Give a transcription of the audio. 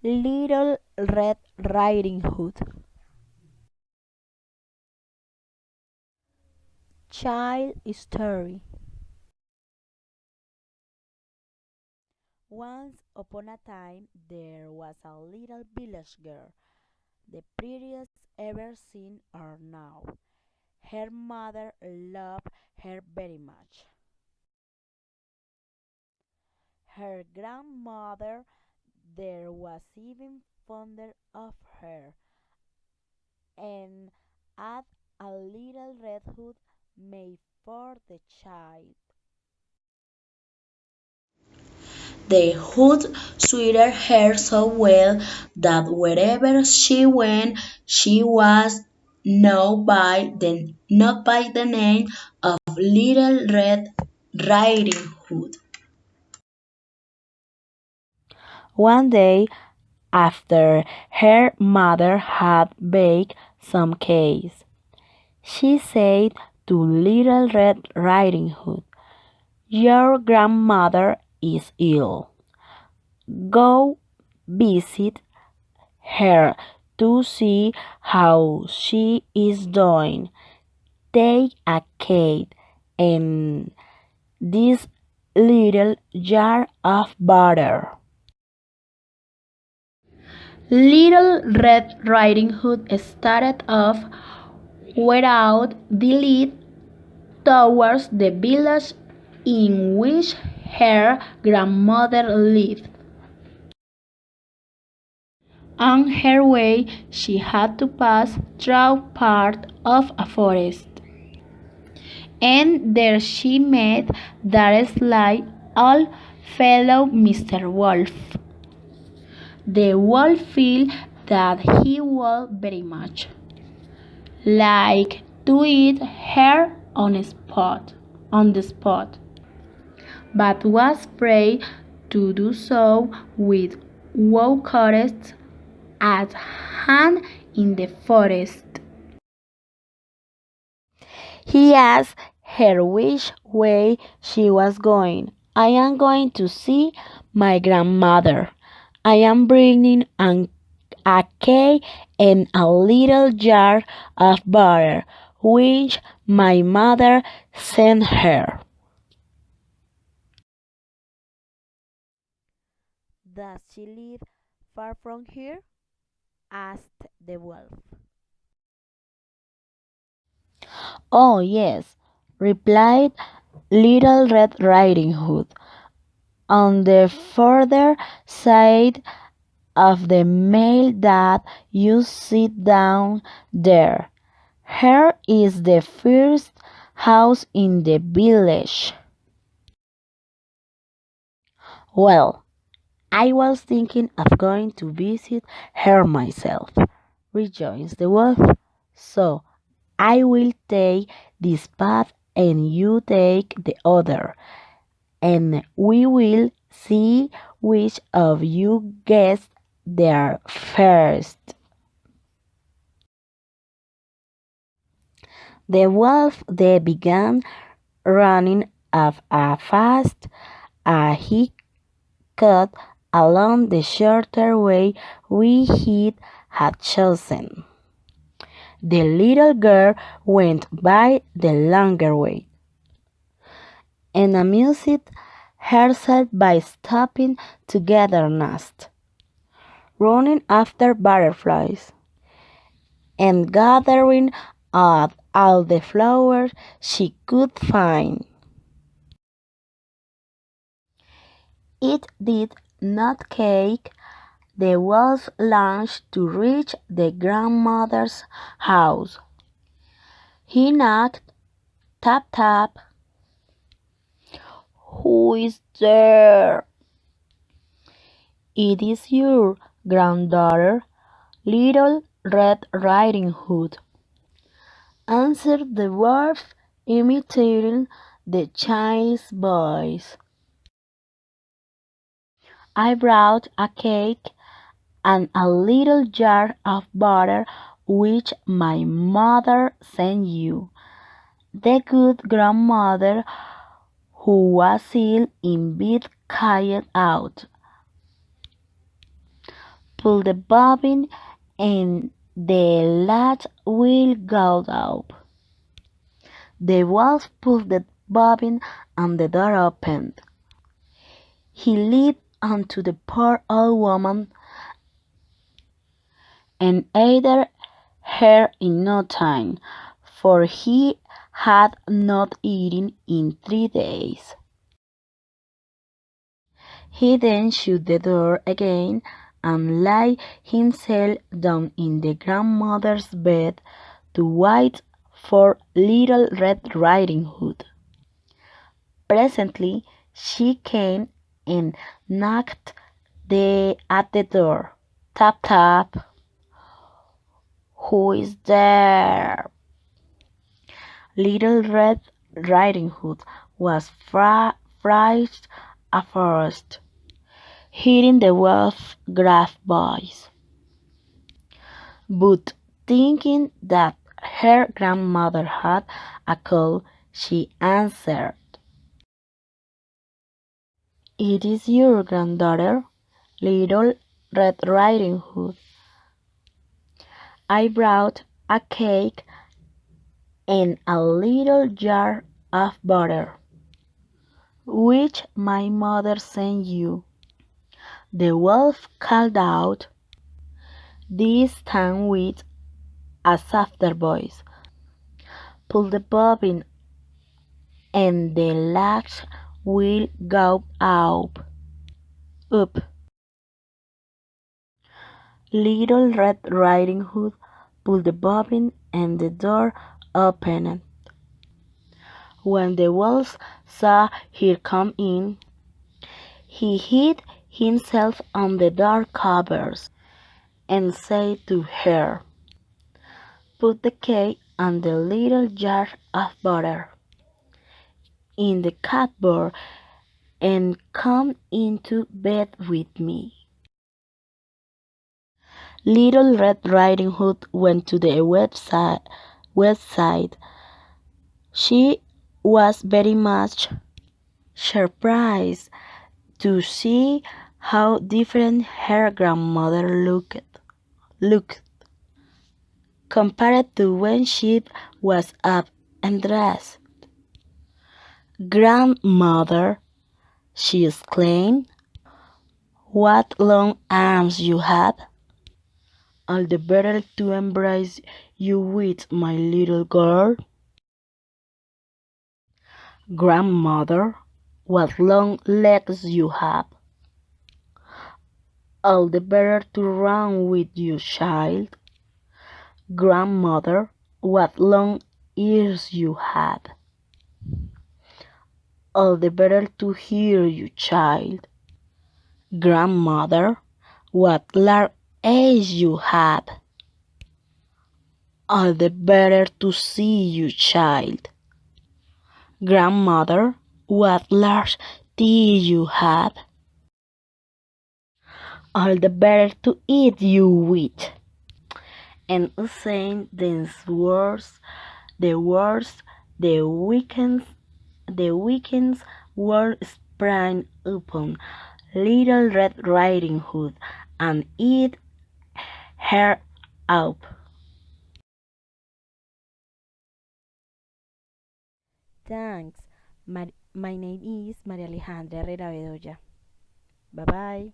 Little Red Riding Hood. Child Story. Once upon a time, there was a little village girl, the prettiest ever seen or now. Her mother loved her very much. Her grandmother there was even fonder of her, and had a little red hood made for the child. The hood suited her so well that wherever she went she was known by the not by the name of Little Red Riding Hood. One day, after her mother had baked some cakes, she said to Little Red Riding Hood, "Your grandmother is ill. Go visit her to see how she is doing. Take a cake and this little jar of butter." Little Red Riding Hood started off without delay towards the village in which her grandmother lived. On her way, she had to pass through part of a forest, and there she met their sly old fellow Mr. Wolf. The wolf felt that he would very much like to eat her on the spot, but was afraid to do so with walkers at hand in the forest. He asked her which way she was going. "I am going to see my grandmother. I am bringing a cake and a little jar of butter, which my mother sent her." "Does she live far from here?" asked the wolf. "Oh, yes," replied Little Red Riding Hood, "on the further side of the mill that you sit down there. Here is the first house in the village." "Well, I was thinking of going to visit her myself," rejoins the wolf. "So I will take this path and you take the other, and we will see which of you gets there first." The wolf then began running as fast as he could along the shorter way he had chosen. The little girl went by the longer way, and amused herself by stopping to gather nuts, running after butterflies, and gathering up all the flowers she could find. It did not take the wolf long to reach the grandmother's house. He knocked, tap tap. "Who is there?" "It is your granddaughter, Little Red Riding Hood," answered the wolf, imitating the child's voice. "I brought a cake and a little jar of butter which my mother sent you." The good grandmother, who was ill in bed, cried out, Pull the bobbin and the latch will go up. The wolf pulled the bobbin and the door opened. He leaped onto the poor old woman and ate her in no time, for he had not eaten in 3 days. He then shut the door again and lay himself down in the grandmother's bed to wait for Little Red Riding Hood. Presently she came and knocked at the door. Tap tap. Who is there? Little Red Riding Hood was frightened at first, hearing the wolf gruff voice, but thinking that her grandmother had a cold, she answered, "It is your granddaughter, Little Red Riding Hood. I brought a cake and a little jar of butter, which my mother sent you." The wolf called out, this time with a softer voice, "Pull the bobbin and the latch will go up." Up. Little Red Riding Hood pulled the bobbin and the door opened. When the wolf saw her come in, he hid himself on the door covers and said to her, "Put the cake and the little jar of butter in the cupboard and come into bed with me." Little Red Riding Hood went to the website. She was very much surprised to see how different her grandmother looked compared to when she was up and dressed. "Grandmother," she exclaimed, "what long arms you have! All the better to embrace you with, my little girl." "Grandmother, what long legs you have! All the better to run with you, child." "Grandmother, what long ears you have! All the better to hear you, child." "Grandmother, what large eyes you have! All the better to see you, child." "Grandmother, what large teeth you have! All the better to eat you with." And saying these words, the weekends were sprang upon Little Red Riding Hood and ate her up. Thanks. My name is Maria Alejandra Herrera Bedoya. Bye bye.